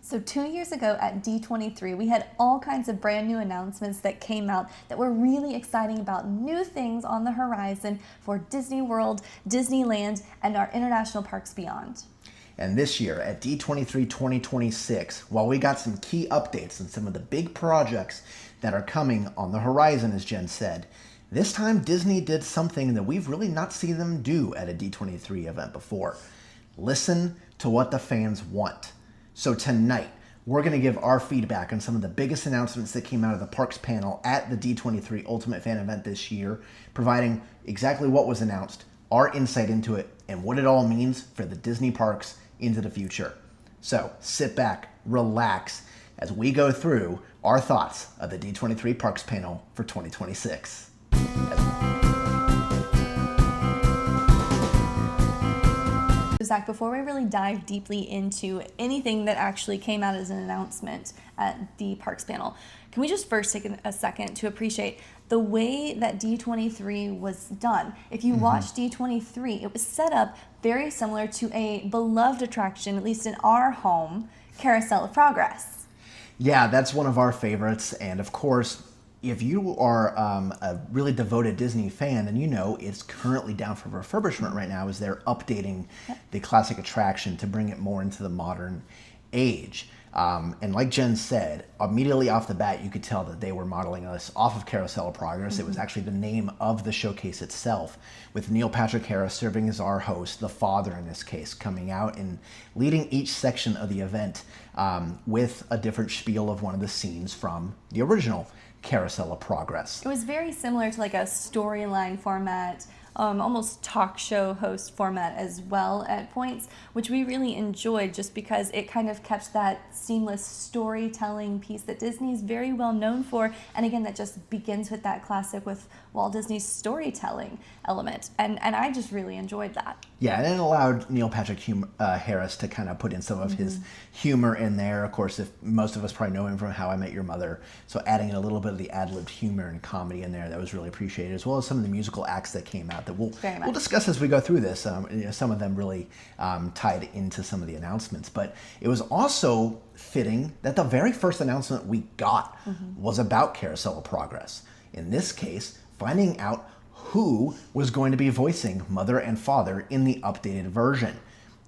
So 2 years ago at D23, we had all kinds of brand new announcements that came out that were really exciting about new things on the horizon for Disney World, Disneyland, and our international parks beyond. And this year at D23 2026, while we got some key updates on some of the big projects that are coming on the horizon, as Jen said, this time Disney did something that we've really not seen them do at a D23 event before. Listen to what the fans want. So tonight, we're going to give our feedback on some of the biggest announcements that came out of the Parks panel at the D23 Ultimate Fan event this year, providing exactly what was announced, our insight into it, and what it all means for the Disney parks into the future. So sit back, relax, as we go through our thoughts of the D23 Parks panel for 2026. Zach, before we really dive deeply into anything that actually came out as an announcement at the Parks panel, can we just first take a second to appreciate the way that D23 was done? If you watch D23, it was set up very similar to a beloved attraction, at least in our home, Carousel of Progress. Yeah, that's one of our favorites, and of course, if you are a really devoted Disney fan, then you know it's currently down for refurbishment right now as they're updating the classic attraction to bring it more into the modern age. And like Jen said, immediately off the bat, you could tell that they were modeling this off of Carousel of Progress. It was actually the name of the showcase itself, with Neil Patrick Harris serving as our host, the father in this case, coming out and leading each section of the event with a different spiel of one of the scenes from the original Carousel of Progress. It was very similar to like a storyline format, almost talk show host format as well at points, which we really enjoyed just because it kind of kept that seamless storytelling piece that Disney is very well known for. And again, that just begins with that classic with Walt Disney's storytelling element. And I just really enjoyed that. Yeah, and it allowed Neil Patrick Harris to kind of put in some of his humor in there. Of course, if most of us probably know him from How I Met Your Mother, so adding a little bit of the ad-libbed humor and comedy in there, that was really appreciated, as well as some of the musical acts that came out that we'll discuss as we go through this. Some of them really tied into some of the announcements, but it was also fitting that the very first announcement we got was about Carousel of Progress. In this case, finding out who was going to be voicing Mother and Father in the updated version.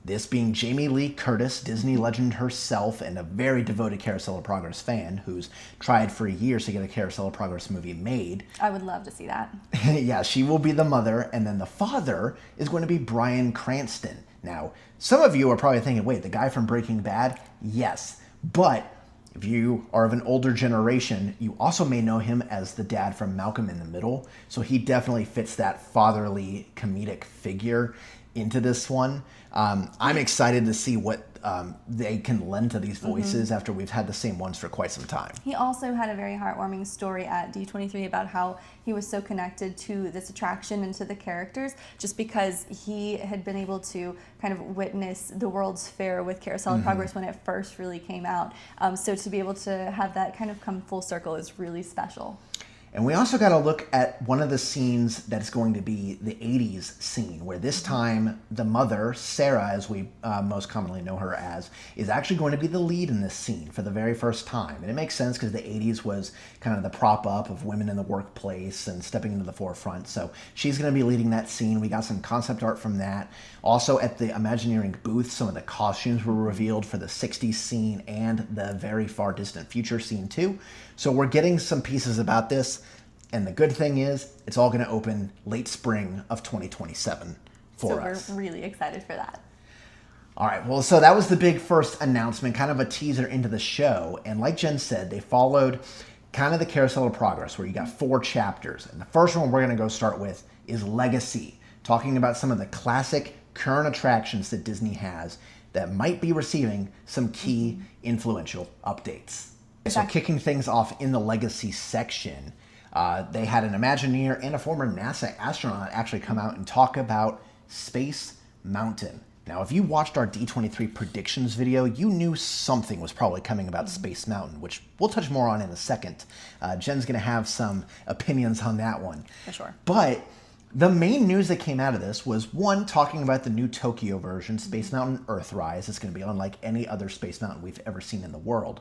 This being Jamie Lee Curtis, Disney legend herself, and a very devoted Carousel of Progress fan who's tried for years to get a Carousel of Progress movie made. I would love to see that. Yeah, she will be the mother, and then the father is going to be Bryan Cranston. Now, some of you are probably thinking, wait, the guy from Breaking Bad? Yes, but if you are of an older generation, you also may know him as the dad from Malcolm in the Middle, so he definitely fits that fatherly comedic figure into this one. I'm excited to see what they can lend to these voices after we've had the same ones for quite some time. He also had a very heartwarming story at D23 about how he was so connected to this attraction and to the characters just because he had been able to kind of witness the World's Fair with Carousel of Progress when it first really came out. So to be able to have that kind of come full circle is really special. And we also got to look at one of the scenes that's going to be the 80s scene, where this time the mother, Sarah, as we most commonly know her as, is actually going to be the lead in this scene for the very first time. And it makes sense because the 80s was kind of the prop up of women in the workplace and stepping into the forefront. So she's going to be leading that scene. We got some concept art from that. Also at the Imagineering booth, some of the costumes were revealed for the 60s scene and the very far distant future scene too. So we're getting some pieces about this. And the good thing is, it's all going to open late spring of 2027 for us. So we're really excited for that. All right, well, so that was the big first announcement, kind of a teaser into the show. And like Jen said, they followed kind of the Carousel of Progress, where you got 4 chapters. And the first one we're going to go start with is Legacy, talking about some of the classic current attractions that Disney has that might be receiving some key influential updates. So kicking things off in the Legacy section, they had an Imagineer and a former NASA astronaut actually come out and talk about Space Mountain. Now, if you watched our D23 predictions video, you knew something was probably coming about Space Mountain, which we'll touch more on in a second. Jen's going to have some opinions on that one. For sure. But The main news that came out of this was, one, talking about the new Tokyo version, Space Mountain Earthrise. It's going to be unlike any other Space Mountain we've ever seen in the world.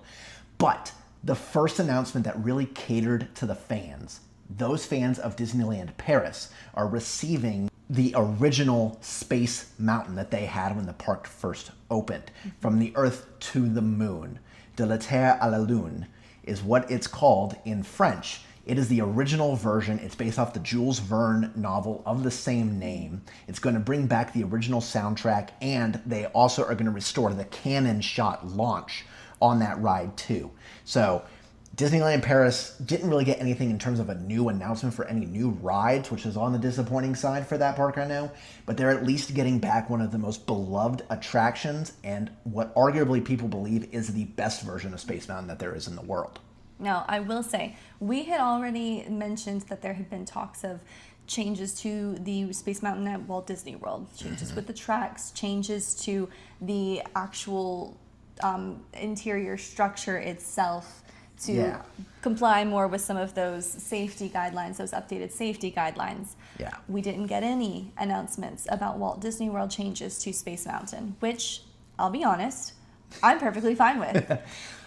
But the first announcement that really catered to the fans, those fans of Disneyland Paris, are receiving the original Space Mountain that they had when the park first opened. From the Earth to the Moon. De la Terre à la Lune is what it's called in French. It is the original version. It's based off the Jules Verne novel of the same name. It's going to bring back the original soundtrack, and they also are going to restore the cannon shot launch on that ride too. So Disneyland Paris didn't really get anything in terms of a new announcement for any new rides, which is on the disappointing side for that park, I know. But they're at least getting back one of the most beloved attractions and what arguably people believe is the best version of Space Mountain that there is in the world. Now, I will say, we had already mentioned that there had been talks of changes to the Space Mountain at Walt Disney World, changes with the tracks, changes to the actual interior structure itself to comply more with some of those safety guidelines, those updated safety guidelines. Yeah. We didn't get any announcements about Walt Disney World changes to Space Mountain, which, I'll be honest, I'm perfectly fine with.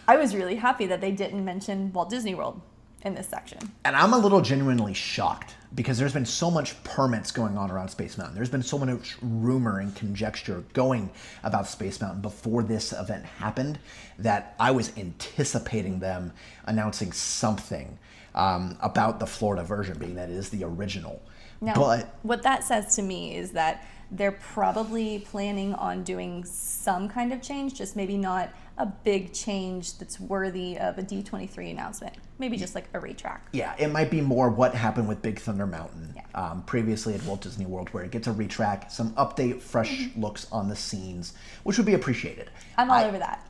I was really happy that they didn't mention Walt Disney World in this section. And I'm a little genuinely shocked because there's been so much permits going on around Space Mountain. There's been so much rumor and conjecture going about Space Mountain before this event happened that I was anticipating them announcing something about the Florida version, being that it is the original. Now, but what that says to me is that they're probably planning on doing some kind of change, just maybe not a big change that's worthy of a D23 announcement. Maybe just like a retrack. Yeah, it might be more what happened with Big Thunder Mountain previously at Walt Disney World, where it gets a retrack, some update, fresh looks on the scenes, which would be appreciated. I'm all over that.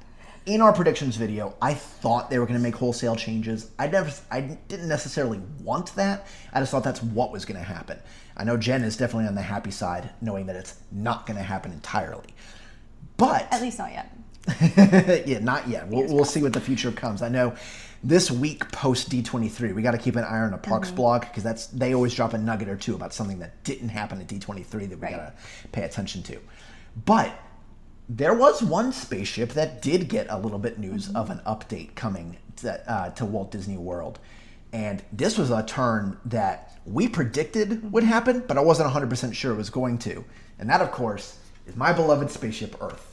In our predictions video, I thought they were going to make wholesale changes. I didn't necessarily want that. I just thought that's what was going to happen. I know Jen is definitely on the happy side, knowing that it's not going to happen entirely. But at least not yet. Yeah, not yet. We'll see what the future comes. I know this week post D23, we got to keep an eye on a Parks blog because they always drop a nugget or two about something that didn't happen at D23 that we got to pay attention to. But there was one spaceship that did get a little bit news of an update coming to Walt Disney World. And this was a turn that we predicted would happen, but I wasn't 100% sure it was going to. And that, of course, is my beloved Spaceship Earth.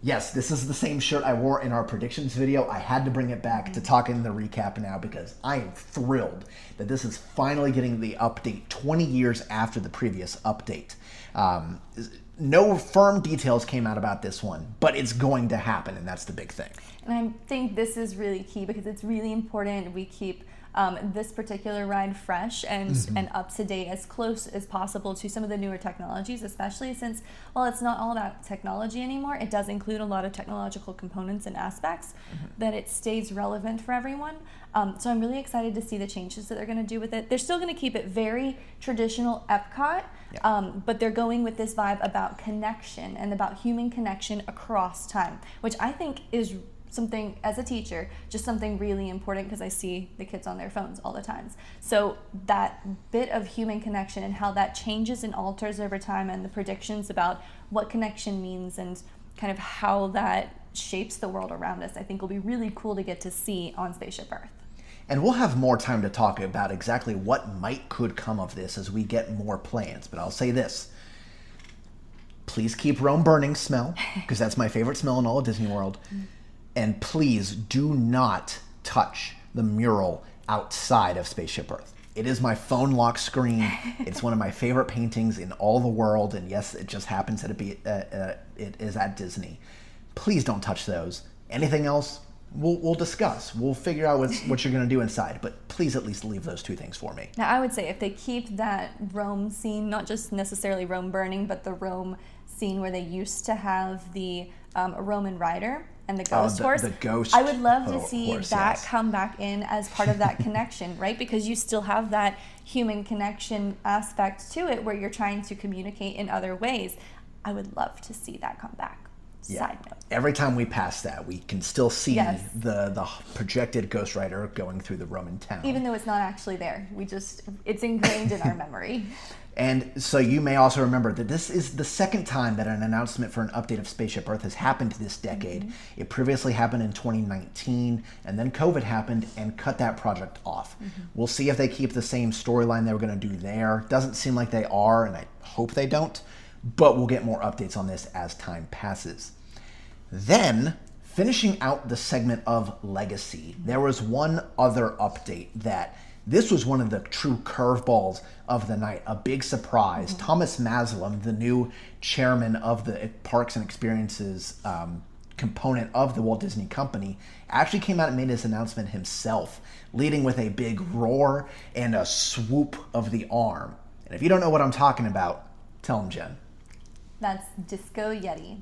Yes, this is the same shirt I wore in our predictions video. I had to bring it back to talk in the recap now because I am thrilled that this is finally getting the update 20 years after the previous update. No firm details came out about this one, but it's going to happen, and that's the big thing. And I think this is really key because it's really important we keep this particular ride fresh and up to date, as close as possible to some of the newer technologies, especially since, while it's not all about technology anymore, it does include a lot of technological components and aspects, that it stays relevant for everyone. So I'm really excited to see the changes that they're going to do with it. They're still going to keep it very traditional Epcot, but they're going with this vibe about connection and about human connection across time, which I think is something, as a teacher, just something really important because I see the kids on their phones all the time. So that bit of human connection and how that changes and alters over time, and the predictions about what connection means and kind of how that shapes the world around us, I think will be really cool to get to see on Spaceship Earth. And we'll have more time to talk about exactly what could come of this as we get more plans. But I'll say this. Please keep Rome Burning smell, because that's my favorite smell in all of Disney World. And please do not touch the mural outside of Spaceship Earth. It is my phone lock screen. It's one of my favorite paintings in all the world. And yes, it just happens that it is at Disney. Please don't touch those. Anything else, we'll discuss. We'll figure out what you're going to do inside. But please at least leave those two things for me. Now, I would say if they keep that Rome scene, not just necessarily Rome Burning, but the Rome scene where they used to have the Roman rider and the ghost horse. The ghost I would love to see horse, that yes. come back in as part of that connection, right? Because you still have that human connection aspect to it where you're trying to communicate in other ways. I would love to see that come back. Side note. Every time we pass that, we can still see Yes. the projected Ghost Rider going through the Roman town. Even though it's not actually there, it's ingrained in our memory. And so you may also remember that this is the second time that an announcement for an update of Spaceship Earth has happened this decade. It previously happened in 2019, and then COVID happened and cut that project off. We'll see if they keep the same storyline they were going to do there. Doesn't seem like they are, and I hope they don't, but we'll get more updates on this as time passes. Then, finishing out the segment of Legacy, there was one other update that this was one of the true curveballs of the night, a big surprise. Thomas Maslam, the new chairman of the Parks and Experiences component of the Walt Disney Company, actually came out and made this announcement himself, leading with a big roar and a swoop of the arm. And if you don't know what I'm talking about, tell him, Jen. That's Disco Yeti.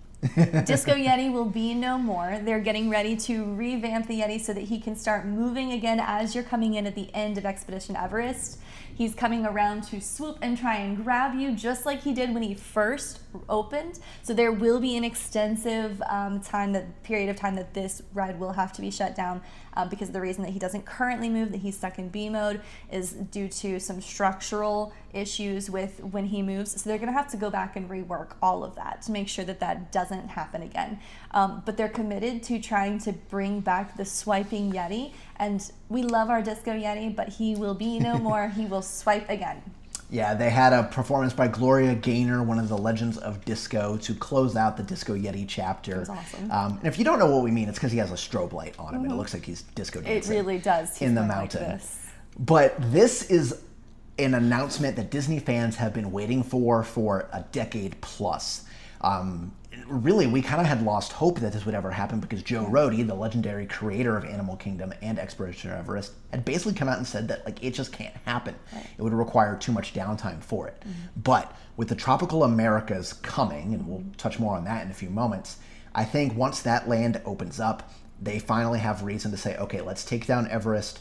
Disco Yeti will be no more. They're getting ready to revamp the Yeti so that he can start moving again as you're coming in at the end of Expedition Everest. He's coming around to swoop and try and grab you just like he did when he first opened. So there will be an extensive period of time that this ride will have to be shut down because the reason that he doesn't currently move, that he's stuck in B mode, is due to some structural issues with when he moves. So they're going to have to go back and rework all of that to make sure that that doesn't happen again. But they're committed to trying to bring back the swiping Yeti. And we love our Disco Yeti, but he will be no more. He will swipe again. Yeah, they had a performance by Gloria Gaynor, one of the legends of disco, to close out the Disco Yeti chapter. That was awesome. And if you don't know what we mean, it's because he has a strobe light on him, and it looks like he's disco It dancing. really does. He's in the going mountain. Like this. But this is an announcement that Disney fans have been waiting for a decade plus. Really, we kind of had lost hope that this would ever happen because Joe Rohde, the legendary creator of Animal Kingdom and Expedition Everest, had basically come out and said that it just can't happen. Right. It would require too much downtime for it. But with the Tropical Americas coming, and we'll touch more on that in a few moments, I think once that land opens up, they finally have reason to say, okay, let's take down Everest,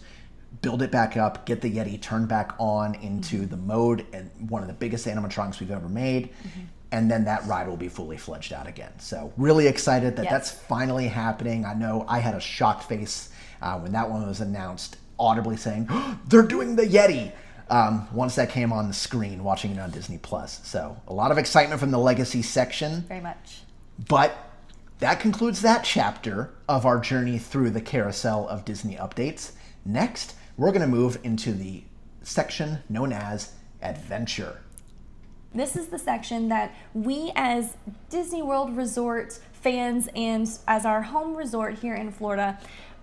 build it back up, get the Yeti turned back on into the mode and one of the biggest animatronics we've ever made. And then that ride will be fully fledged out again. So really excited that that's finally happening. I know I had a shocked face when that one was announced, audibly saying, oh, they're doing the Yeti, once that came on the screen, watching it on Disney+. So a lot of excitement from the Legacy section. Very much. But that concludes that chapter of our journey through the carousel of Disney updates. Next, we're going to move into the section known as Adventure. This is the section that we as Disney World Resort fans and as our home resort here in Florida,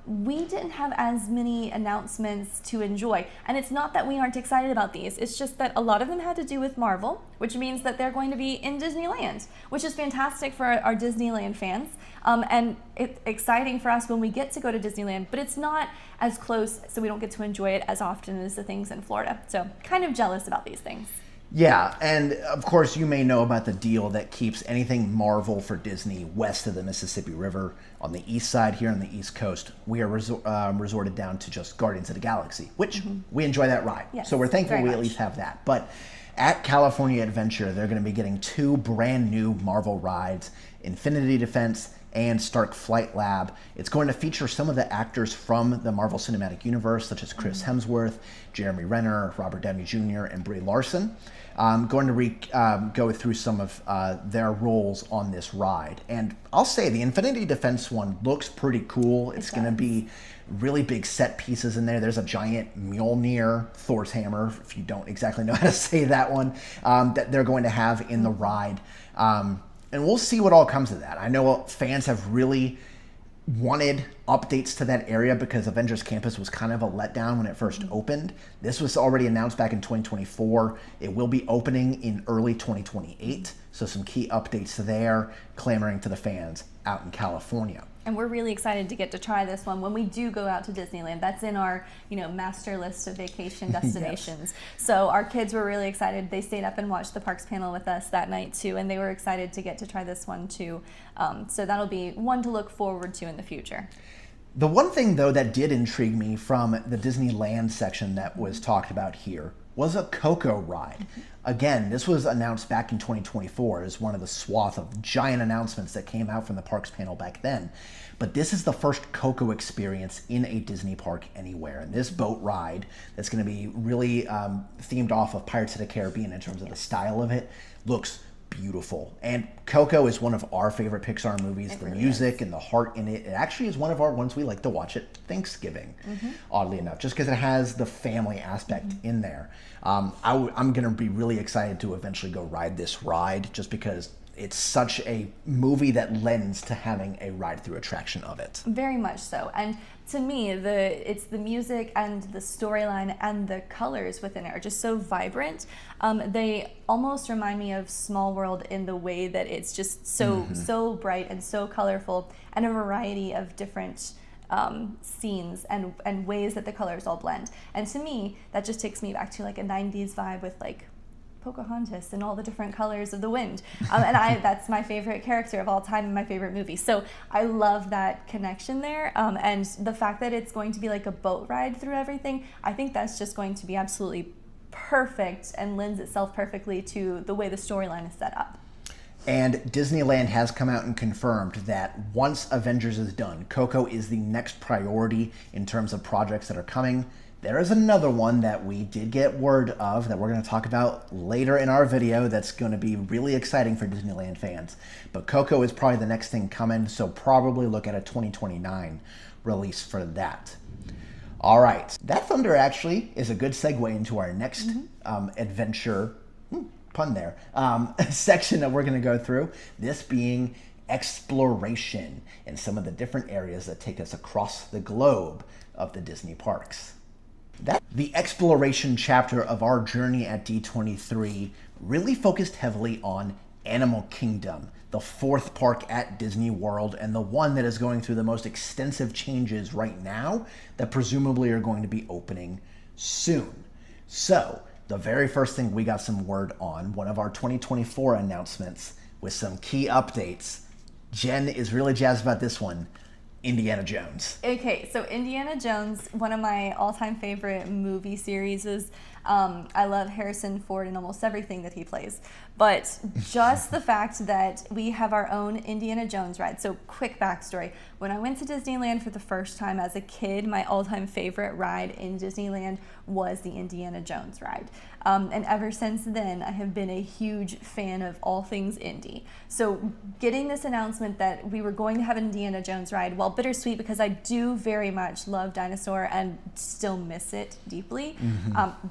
we didn't have as many announcements to enjoy. And it's not that we aren't excited about these, it's just that a lot of them had to do with Marvel, which means that they're going to be in Disneyland, which is fantastic for our Disneyland fans. And it's exciting for us when we get to go to Disneyland, but it's not as close, so we don't get to enjoy it as often as the things in Florida. So kind of jealous about these things. Yeah, and of course you may know about the deal that keeps anything Marvel for Disney west of the Mississippi River. On the east side here on the East Coast, we are resorted down to just Guardians of the Galaxy, which we enjoy that ride. Yes, so we're thankful we very at much. least have that. But at California Adventure, they're going to be getting 2 brand new Marvel rides, Infinity Defense and Stark Flight Lab. It's going to feature some of the actors from the Marvel Cinematic Universe, such as Chris Hemsworth, Jeremy Renner, Robert Downey Jr., and Brie Larson. Going to go through some of their roles on this ride. And I'll say the Infinity Defense one looks pretty cool. It's going to be really big set pieces in there. There's a giant Mjolnir, Thor's hammer, if you don't exactly know how to say that one, that they're going to have in the ride. And we'll see what all comes of that. I know fans have really wanted updates to that area because Avengers Campus was kind of a letdown when it first opened. This was already announced back in 2024. It will be opening in early 2028. So some key updates there, clamoring to the fans out in California. And we're really excited to get to try this one when we do go out to Disneyland. That's in our, master list of vacation destinations. So our kids were really excited. They stayed up and watched the parks panel with us that night too, and they were excited to get to try this one too. So that'll be one to look forward to in the future. The one thing, though, that did intrigue me from the Disneyland section that was talked about here was a Coco ride. Again, this was announced back in 2024 as one of the swath of giant announcements that came out from the parks panel back then. But this is the first Coco experience in a Disney park anywhere. And this boat ride that's going to be really themed off of Pirates of the Caribbean in terms of the style of it looks beautiful. And Coco is one of our favorite Pixar movies. The music and the heart in it. It actually is one of our ones we like to watch at Thanksgiving, oddly enough, just because it has the family aspect in there. I'm going to be really excited to eventually go ride this ride just because it's such a movie that lends to having a ride-through attraction of it. Very much so. And to me, it's the music and the storyline and the colors within it are just so vibrant. They almost remind me of Small World in the way that it's just so bright and so colorful, and a variety of different scenes and ways that the colors all blend. And to me, that just takes me back to like a 90s vibe with like Pocahontas and all the different colors of the wind. And that's my favorite character of all time in my favorite movie. So I love that connection there. And the fact that it's going to be like a boat ride through everything, I think that's just going to be absolutely perfect and lends itself perfectly to the way the storyline is set up. And Disneyland has come out and confirmed that once Avengers is done, Coco is the next priority in terms of projects that are coming. There is another one that we did get word of that we're going to talk about later in our video that's going to be really exciting for Disneyland fans. But Coco is probably the next thing coming, so probably look at a 2029 release for that. All right, that thunder actually is a good segue into our next adventure, pun there, section that we're going to go through, this being exploration in some of the different areas that take us across the globe of the Disney parks. The exploration chapter of our journey at D23 really focused heavily on Animal Kingdom, the fourth park at Disney World, and the one that is going through the most extensive changes right now that presumably are going to be opening soon. So, the very first thing we got some word on, one of our 2024 announcements with some key updates. Jen is really jazzed about this one. Indiana Jones. Okay, so Indiana Jones, one of my all-time favorite movie series is, I love Harrison Ford in almost everything that he plays. But just the fact that we have our own Indiana Jones ride. So quick backstory. When I went to Disneyland for the first time as a kid, my all-time favorite ride in Disneyland was the Indiana Jones ride. And ever since then, I have been a huge fan of all things Indy. So getting this announcement that we were going to have an Indiana Jones ride, while bittersweet because I do very much love Dinosaur and still miss it deeply,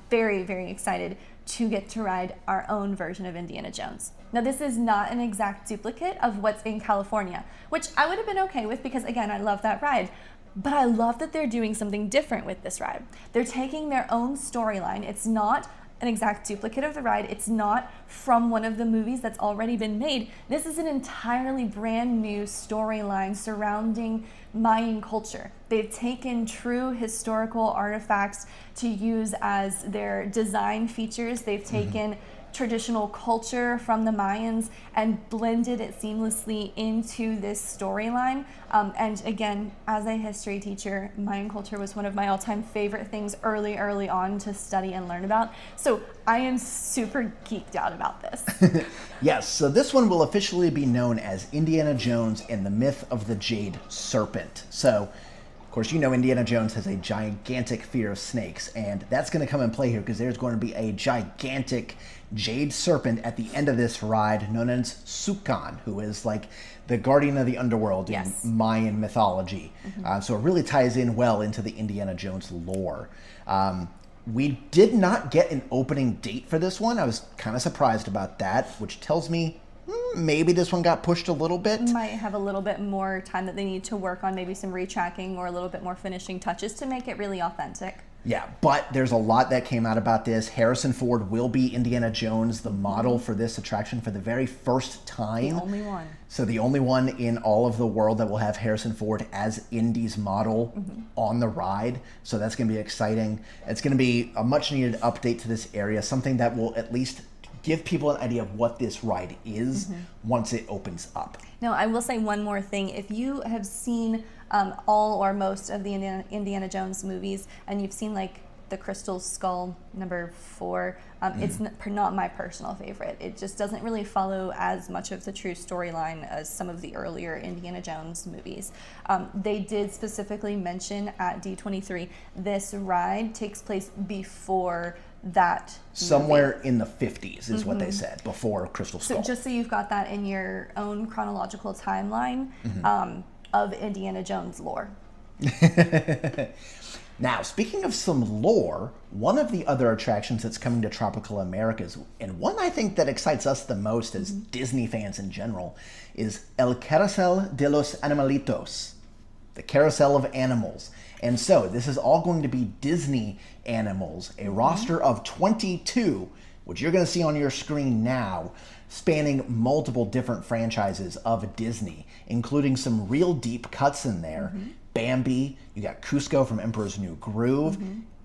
very, very excited to get to ride our own version of Indiana Jones. Now, this is not an exact duplicate of what's in California, which I would have been okay with because, again, I love that ride. But I love that they're doing something different with this ride. They're taking their own storyline. It's not an exact duplicate of the ride. It's not from one of the movies that's already been made. This is an entirely brand new storyline surrounding Mayan culture. They've taken true historical artifacts to use as their design features. They've taken traditional culture from the Mayans and blended it seamlessly into this storyline. And again, as a history teacher, Mayan culture was one of my all-time favorite things early on to study and learn about. So I am super geeked out about this. Yes, so this one will officially be known as Indiana Jones and the Myth of the Jade Serpent. So, of course, you know Indiana Jones has a gigantic fear of snakes, and that's going to come in play here because there's going to be a gigantic jade serpent at the end of this ride known as Sukan, who is like the guardian of the underworld in Mayan mythology. So it really ties in well into the Indiana Jones lore. We did not get an opening date for this one. I was kind of surprised about that, which tells me maybe this one got pushed a little bit. Might have a little bit more time that they need to work on, maybe some retracking or a little bit more finishing touches to make it really authentic. Yeah, but there's a lot that came out about this. Harrison Ford will be Indiana Jones, the model for this attraction for the very first time. The only one. So the only one in all of the world that will have Harrison Ford as Indy's model on the ride. So that's going to be exciting. It's going to be a much needed update to this area, something that will at least give people an idea of what this ride is once it opens up. Now, I will say one more thing. If you have seen all or most of the Indiana Jones movies and you've seen like the Crystal Skull #4. It's not my personal favorite. It just doesn't really follow as much of the true storyline as some of the earlier Indiana Jones movies. They did specifically mention at D23 this ride takes place before that somewhere movie. In the 50s is what they said, before Crystal Skull. So just so you've got that in your own chronological timeline of Indiana Jones lore. Now, speaking of some lore, one of the other attractions that's coming to Tropical Americas, and one I think that excites us the most as Disney fans in general, is El Carrusel de los Animalitos, the Carousel of Animals. And so this is all going to be Disney animals, a roster of 22, which you're going to see on your screen now, spanning multiple different franchises of Disney, including some real deep cuts in there. Bambi, you got Cusco from Emperor's New Groove,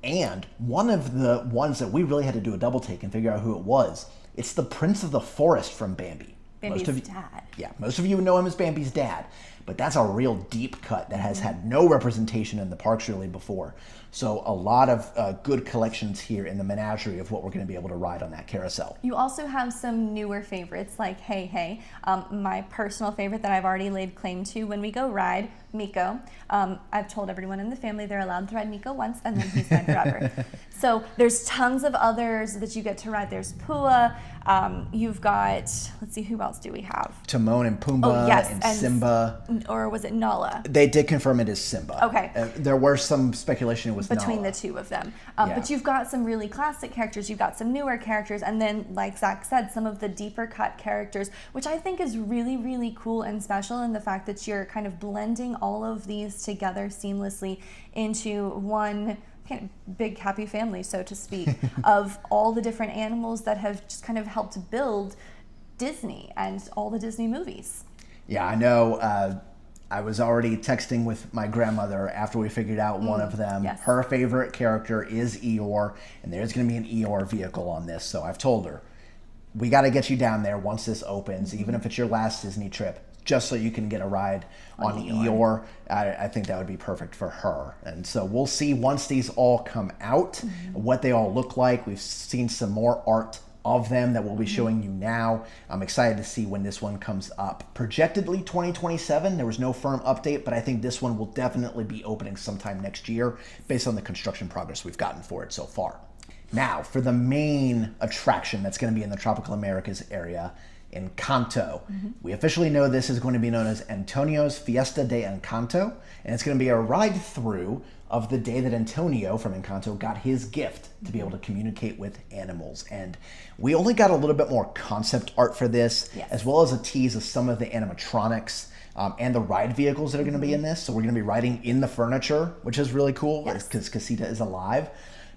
and one of the ones that we really had to do a double take and figure out who it was, it's the Prince of the Forest from Bambi. Bambi's dad. Yeah, most of you know him as Bambi's dad, but that's a real deep cut that has had no representation in the parks really before. So a lot of good collections here in the menagerie of what we're going to be able to ride on that carousel. You also have some newer favorites like Hey Hey. My personal favorite that I've already laid claim to when we go ride, Miko. I've told everyone in the family they're allowed to ride Miko once and then he's mine forever. So there's tons of others that you get to ride. There's Pua. You've got, let's see, who else do we have? Timon and Pumbaa and Simba. Or was it Nala? They did confirm it as Simba. Okay. There were some speculation it was between Nala. the two of them. But you've got some really classic characters, you've got some newer characters, and then, like Zach said, some of the deeper cut characters, which I think is really, really cool and special in the fact that you're kind of blending all of these together seamlessly into one kind of big happy family, so to speak, of all the different animals that have just kind of helped build Disney and all the Disney movies. Yeah, I know. I was already texting with my grandmother after we figured out one of them. Yes. Her favorite character is Eeyore, and there's going to be an Eeyore vehicle on this. So I've told her, we got to get you down there once this opens, even if it's your last Disney trip, just so you can get a ride on Eeyore. I think that would be perfect for her. And so we'll see once these all come out, what they all look like. We've seen some more art of them that we'll be showing you now. I'm excited to see when this one comes up. Projectedly 2027, there was no firm update, but I think this one will definitely be opening sometime next year based on the construction progress we've gotten for it so far. Now, for the main attraction that's going to be in the Tropical Americas area, Encanto. We officially know this is going to be known as Antonio's Fiesta de Encanto, and it's going to be a ride through of the day that Antonio from Encanto got his gift to be able to communicate with animals. And we only got a little bit more concept art for this, as well as a tease of some of the animatronics and the ride vehicles that are going to be in this. So we're going to be riding in the furniture, which is really cool because Casita is alive.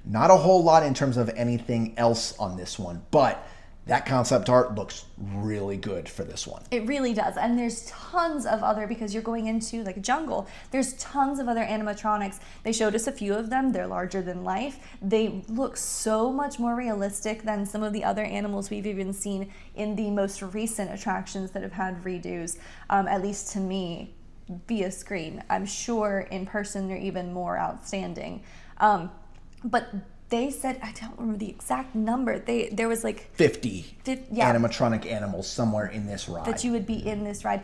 Not a whole lot in terms of anything else on this one, but that concept art looks really good for this one. It really does. And there's tons of other, because you're going into like a jungle, there's tons of other animatronics. They showed us a few of them. They're larger than life. They look so much more realistic than some of the other animals we've even seen in the most recent attractions that have had redos, at least to me, via screen. I'm sure in person they're even more outstanding. But they said, I don't remember the exact number. There was like 50 animatronic animals somewhere in this ride. That you would be in this ride.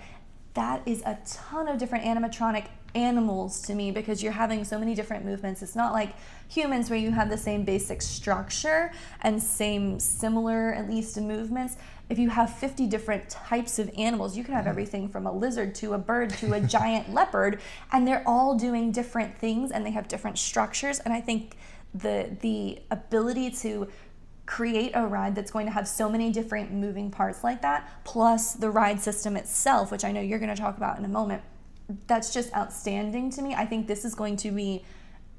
That is a ton of different animatronic animals to me, because you're having so many different movements. It's not like humans where you have the same basic structure and similar at least movements. If you have 50 different types of animals, you could have everything from a lizard to a bird to a giant leopard, and they're all doing different things and they have different structures. And I think the ability to create a ride that's going to have so many different moving parts like that, plus the ride system itself, which I know you're going to talk about in a moment, that's just outstanding to me. I think this is going to be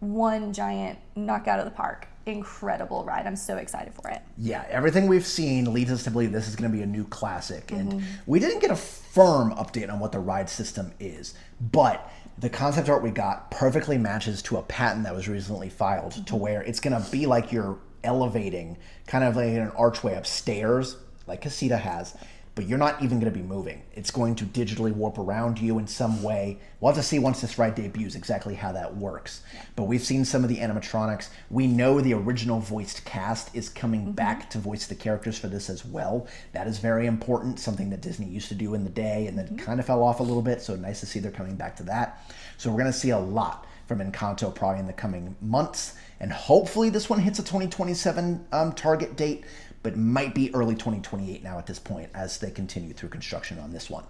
one giant knockout of the park. Incredible ride. I'm so excited for it. Yeah, everything we've seen leads us to believe this is going to be a new classic. And we didn't get a firm update on what the ride system is, but the concept art we got perfectly matches to a patent that was recently filed to where it's going to be like you're elevating kind of like an archway upstairs, like Casita has, but you're not even going to be moving. It's going to digitally warp around you in some way. We'll have to see once this ride debuts exactly how that works. But we've seen some of the animatronics. We know the original voiced cast is coming back to voice the characters for this as well. That is very important, something that Disney used to do in the day and then kind of fell off a little bit, so nice to see they're coming back to that. So we're going to see a lot from Encanto probably in the coming months, and hopefully this one hits a 2027 target date, but might be early 2028 now at this point as they continue through construction on this one.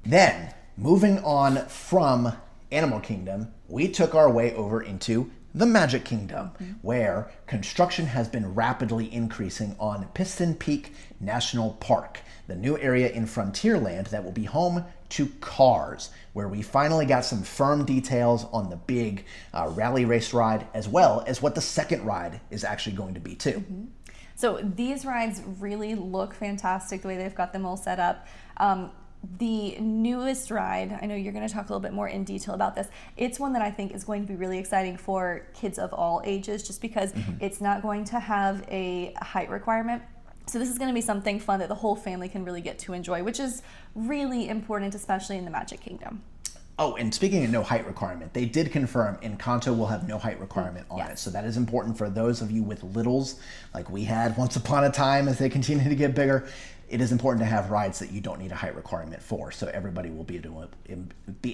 Then, moving on from Animal Kingdom, we took our way over into the Magic Kingdom, where construction has been rapidly increasing on Piston Peak National Park, the new area in Frontierland that will be home to Cars, where we finally got some firm details on the big rally race ride, as well as what the second ride is actually going to be too. So these rides really look fantastic the way they've got them all set up. The newest ride, I know you're going to talk a little bit more in detail about this. It's one that I think is going to be really exciting for kids of all ages, just because it's not going to have a height requirement. So this is going to be something fun that the whole family can really get to enjoy, which is really important, especially in the Magic Kingdom. Oh, and speaking of no height requirement, they did confirm Encanto will have no height requirement on it. So that is important for those of you with littles, like we had once upon a time as they continue to get bigger. It is important to have rides that you don't need a height requirement for, so everybody will be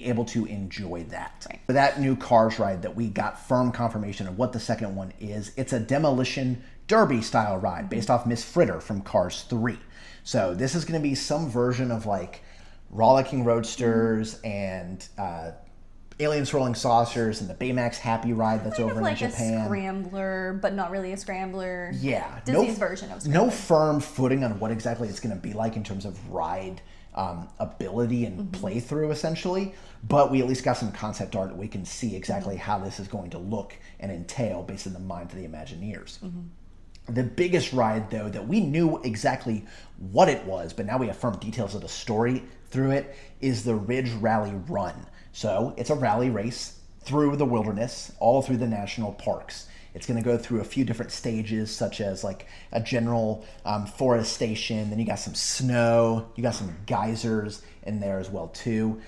able to enjoy that. Right. For that new Cars ride that we got firm confirmation of what the second one is, it's a demolition derby style ride based off Miss Fritter from Cars 3. So this is going to be some version of like Rollicking Roadsters and Alien Swirling Saucers and the Baymax Happy Ride that's over like in Japan. A scrambler, but not really a scrambler. Yeah. Disney's version of scrambler. No firm footing on what exactly it's going to be like in terms of ride ability and playthrough, essentially. But we at least got some concept art that we can see exactly how this is going to look and entail based on the minds of the Imagineers. The biggest ride, though, that we knew exactly what it was, but now we have firm details of the story through it, is the Ridge Rally Run. So it's a rally race through the wilderness, all through the national parks. It's going to go through a few different stages, such as like a general forestation. Then you got some snow, you got some geysers in there as well too.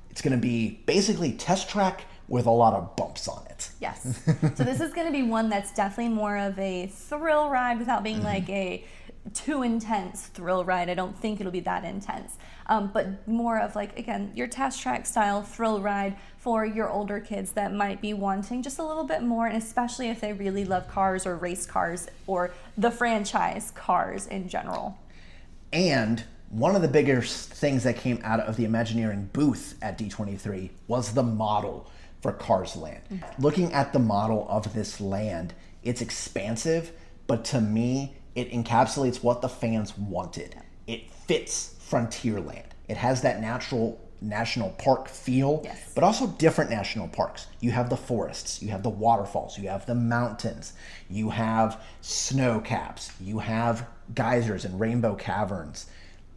It's going to be basically test track with a lot of bumps on it. Yes. So this is going to be one that's definitely more of a thrill ride without being like a too intense thrill ride. I don't think it'll be that intense. But more of like, again, your test track style thrill ride for your older kids that might be wanting just a little bit more, and especially if they really love cars or race cars or the franchise Cars in general. And one of the biggest things that came out of the Imagineering booth at D23 was the model for Cars Land. Looking at the model of this land, it's expansive, but to me, it encapsulates what the fans wanted. It fits Frontierland. It has that natural national park feel, but also different national parks. You have the forests, you have the waterfalls, you have the mountains, you have snow caps, you have geysers and rainbow caverns.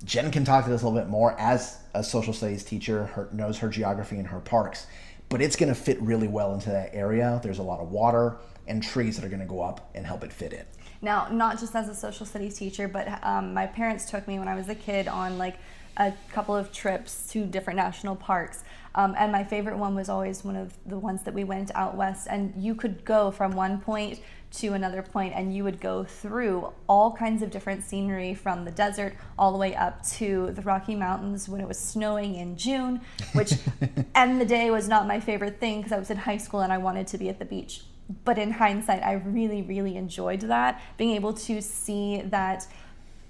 Jen can talk to this a little bit more as a social studies teacher, knows her geography and her parks, but it's going to fit really well into that area. There's a lot of water and trees that are going to go up and help it fit in. Now, not just as a social studies teacher, but my parents took me when I was a kid on like a couple of trips to different national parks. And my favorite one was always one of the ones that we went out west, and you could go from one point to another point and you would go through all kinds of different scenery from the desert all the way up to the Rocky Mountains when it was snowing in June, which end the day was not my favorite thing because I was in high school and I wanted to be at the beach. But in hindsight, I really, really enjoyed that, being able to see that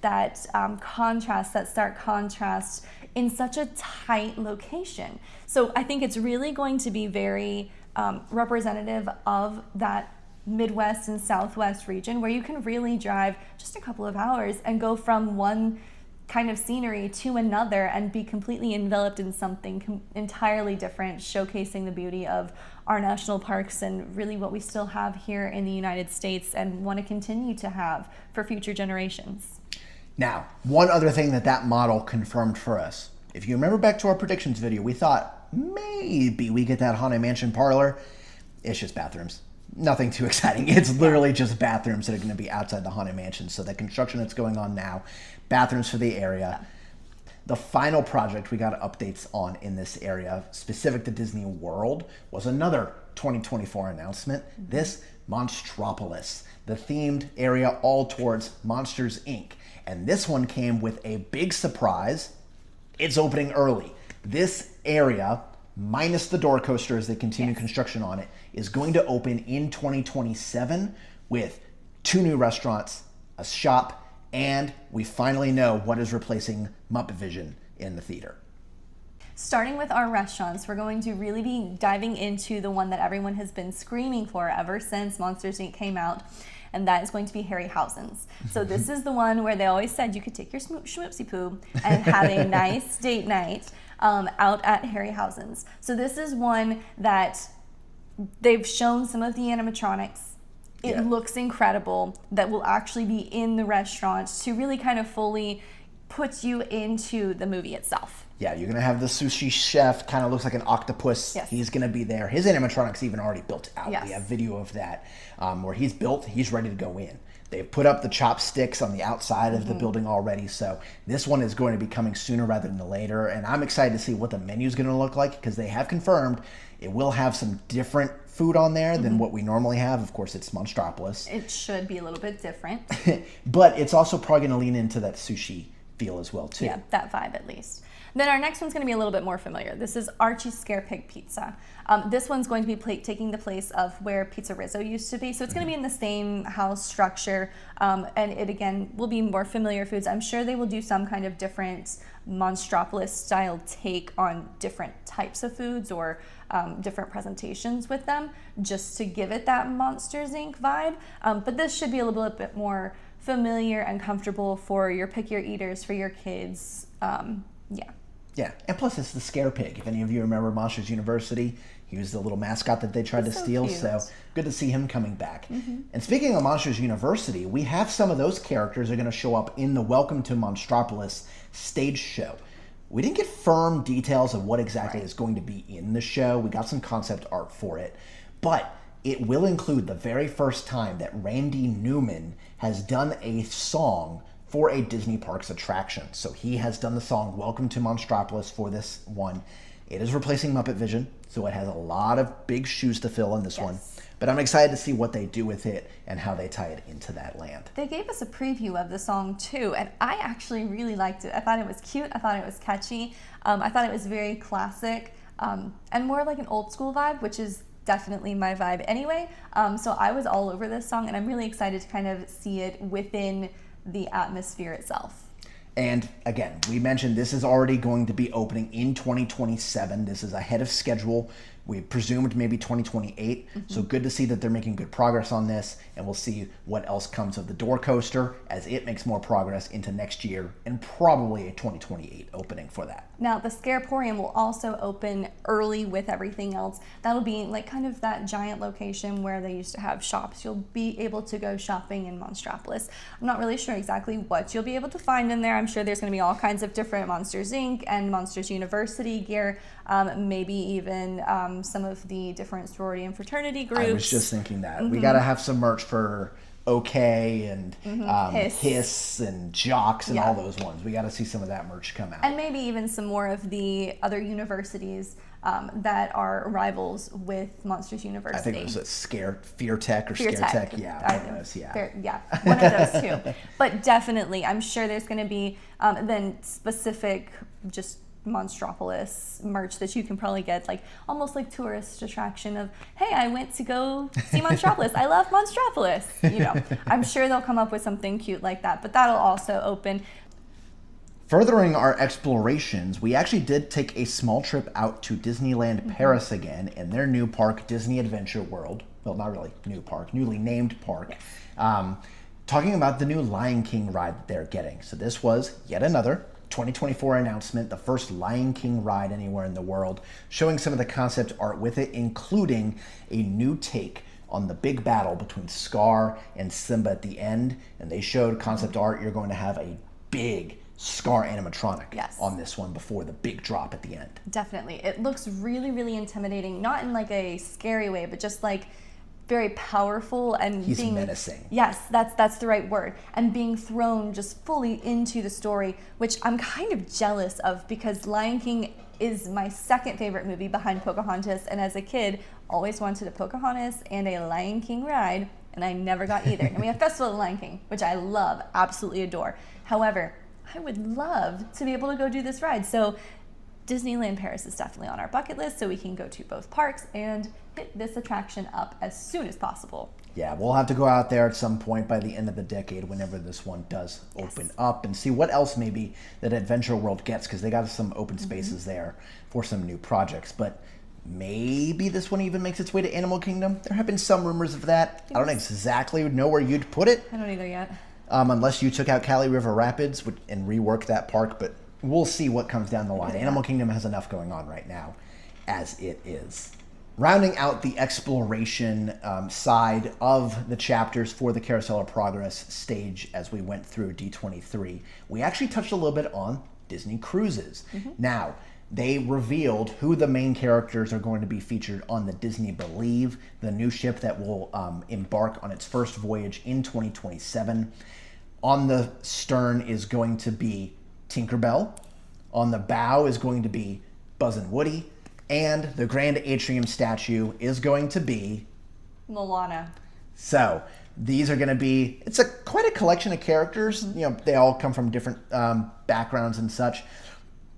contrast, that stark contrast in such a tight location. So I think it's really going to be very representative of that Midwest and Southwest region where you can really drive just a couple of hours and go from one kind of scenery to another and be completely enveloped in something entirely different, showcasing the beauty of our national parks and really what we still have here in the United States and want to continue to have for future generations. Now, one other thing that model confirmed for us. If you remember back to our predictions video, we thought maybe we get that Haunted Mansion parlor. It's just bathrooms. Nothing too exciting. It's literally just bathrooms that are going to be outside the Haunted Mansion. So the construction that's going on now, bathrooms for the area. The final project we got updates on in this area, specific to Disney World, was another 2024 announcement. This Monstropolis, the themed area all towards Monsters, Inc. And this one came with a big surprise. It's opening early. This area, minus the door coaster as they continue construction on it, is going to open in 2027 with 2 new restaurants, a shop, and we finally know what is replacing Muppet Vision in the theater. Starting with our restaurants, we're going to really be diving into the one that everyone has been screaming for ever since Monsters, Inc. came out, and that is going to be Harryhausen's. So this is the one where they always said you could take your schmoopsy poo and have a nice date night out at Harryhausen's. So this is one that they've shown some of the animatronics. It looks incredible, that will actually be in the restaurant to really kind of fully put you into the movie itself. Yeah, you're going to have the sushi chef, kind of looks like an octopus. Yes. He's going to be there. His animatronics even already built out. Yes. We have video of that where he's built, he's ready to go in. They've put up the chopsticks on the outside of the building already, so this one is going to be coming sooner rather than later, and I'm excited to see what the menu is going to look like because they have confirmed it will have some different food on there than what we normally have. Of course, it's Monstropolis. It should be a little bit different. But it's also probably going to lean into that sushi feel as well, too. Yeah, that vibe at least. Then our next one's going to be a little bit more familiar. This is Archie's Scare Pig Pizza. This one's going to be taking the place of where Pizza Rizzo used to be. So it's going to be in the same house structure. And it, again, will be more familiar foods. I'm sure they will do some kind of different Monstropolis style take on different types of foods or different presentations with them just to give it that Monsters, Inc. vibe. But this should be a little bit more familiar and comfortable for your pick-your-eaters, for your kids. Yeah, and plus it's the Scare Pig. If any of you remember Monsters University, he was the little mascot that they tried to steal, cute. so good to see him coming back. And speaking of Monsters University, we have some of those characters are going to show up in the Welcome to Monstropolis stage show. We didn't get firm details of what exactly is going to be in the show. We got some concept art for it, but it will include the very first time that Randy Newman has done a song for a Disney Parks attraction. So he has done the song Welcome to Monstropolis for this one. It is replacing Muppet Vision, so it has a lot of big shoes to fill in this one. But I'm excited to see what they do with it and how they tie it into that land. They gave us a preview of the song too, and I actually really liked it. I thought it was cute, I thought it was catchy, I thought it was very classic, and more like an old school vibe, which is definitely my vibe anyway. So I was all over this song, and I'm really excited to kind of see it within the atmosphere itself. And again, we mentioned this is already going to be opening in 2027. This is ahead of schedule. We presumed maybe 2028. So good to see that they're making good progress on this, and we'll see what else comes of the door coaster as it makes more progress into next year and probably a 2028 opening for that. Now the Scareporium will also open early with everything else. That'll be like kind of that giant location where they used to have shops. You'll be able to go shopping in Monstropolis. I'm not really sure exactly what you'll be able to find in there. I'm sure there's going to be all kinds of different Monsters, Inc. and Monsters University gear, maybe even some of the different sorority and fraternity groups. I was just thinking that. We got to have some merch for OK and Hiss and Jocks and all those ones. We got to see some of that merch come out. And maybe even some more of the other universities that are rivals with Monsters University. I think it was Fear Tech or Scare Tech. Yeah, one of those, one of those two. But definitely, I'm sure there's going to be then specific just Monstropolis merch that you can probably get, like almost like tourist attraction of, hey, I went to go see Monstropolis. I love Monstropolis. You know, I'm sure they'll come up with something cute like that, but that'll also open. Furthering our explorations, we actually did take a small trip out to Disneyland Paris again in their new park, Disney Adventure World. Well, not really new park, newly named park. Yes. Talking about the new Lion King ride that they're getting. So this was yet another 2024 announcement, the first Lion King ride anywhere in the world, showing some of the concept art with it, including a new take on the big battle between Scar and Simba at the end. And they showed concept art. You're going to have a big Scar animatronic on this one before the big drop at the end. Definitely. It looks really, really intimidating, not in like a scary way, but just like very powerful and he's being menacing. Yes, that's the right word. And being thrown just fully into the story, which I'm kind of jealous of because Lion King is my second favorite movie behind Pocahontas, and as a kid always wanted a Pocahontas and a Lion King ride, and I never got either. And we have Festival of the Lion King, which I love, absolutely adore. However, I would love to be able to go do this ride. So Disneyland Paris is definitely on our bucket list, so we can go to both parks and hit this attraction up as soon as possible. Yeah, we'll have to go out there at some point by the end of the decade whenever this one does open up and see what else maybe that Adventure World gets, because they got some open spaces there for some new projects. But maybe this one even makes its way to Animal Kingdom. There have been some rumors of that. I don't exactly know where you'd put it. I don't either yet. Unless you took out Cali River Rapids and reworked that park, but we'll see what comes down the line. Yeah. Animal Kingdom has enough going on right now as it is. Rounding out the exploration side of the chapters for the Carousel of Progress stage as we went through D23, we actually touched a little bit on Disney Cruises. Now, they revealed who the main characters are going to be featured on the Disney Believe, the new ship that will embark on its first voyage in 2027. On the stern is going to be Tinkerbell. On the bow is going to be Buzz and Woody. And the Grand Atrium statue is going to be Moana. So these are going to be, it's quite a collection of characters. You know, they all come from different backgrounds and such.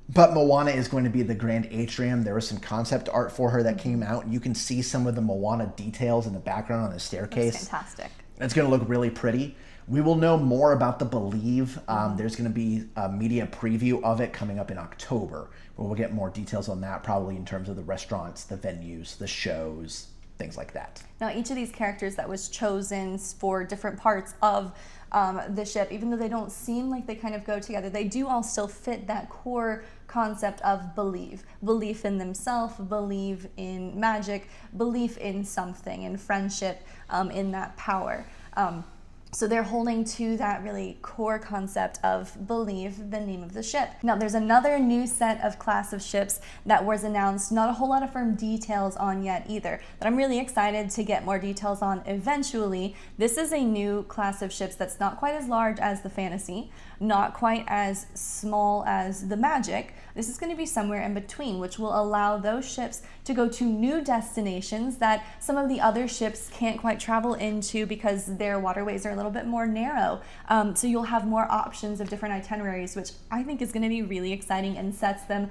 But Moana is going to be the Grand Atrium. There was some concept art for her that came out. You can see some of the Moana details in the background on the staircase. That's fantastic. It's going to look really pretty. We will know more about the Believe. There's going to be a media preview of it coming up in October, where we'll get more details on that, probably in terms of the restaurants, the venues, the shows, things like that. Now, each of these characters that was chosen for different parts of the ship, even though they don't seem like they kind of go together, they do all still fit that core concept of believe. Belief in themselves, believe in magic, belief in something, in friendship, in that power. So they're holding to that really core concept of Believe, the name of the ship. Now there's another new set of class of ships that was announced, not a whole lot of firm details on yet either, that I'm really excited to get more details on eventually. This is a new class of ships that's not quite as large as the Fantasy, not quite as small as the Magic. This is going to be somewhere in between, which will allow those ships to go to new destinations that some of the other ships can't quite travel into because their waterways are a little bit more narrow. So you'll have more options of different itineraries, which I think is going to be really exciting and sets them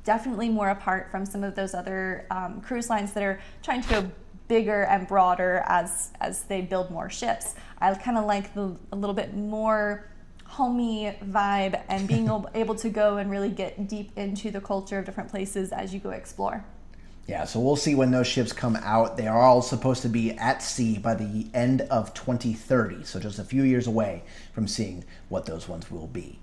definitely more apart from some of those other cruise lines that are trying to go bigger and broader as they build more ships. I kind of like a little bit more homey vibe and being able to go and really get deep into the culture of different places as you go explore. Yeah, so we'll see when those ships come out. They are all supposed to be at sea by the end of 2030, so just a few years away from seeing what those ones will be.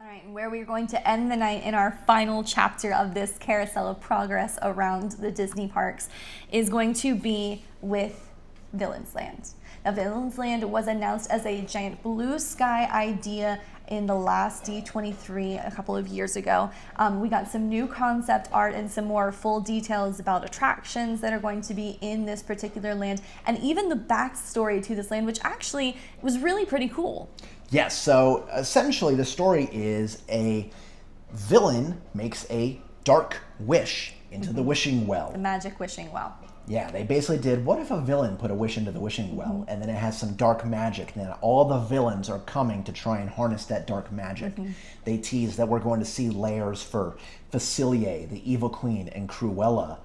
All right, and where we're going to end the night in our final chapter of this Carousel of Progress around the Disney parks is going to be with Villains Land. Now, Villains Land was announced as a giant blue sky idea in the last D23 a couple of years ago. We got some new concept art and some more full details about attractions that are going to be in this particular land, and even the backstory to this land, which actually was really pretty cool. Yes, so essentially the story is a villain makes a dark wish into the wishing well. The magic wishing well. Yeah, they basically did, what if a villain put a wish into the wishing well, and then it has some dark magic, and then all the villains are coming to try and harness that dark magic. They tease that we're going to see layers for Facilier, the Evil Queen, and Cruella.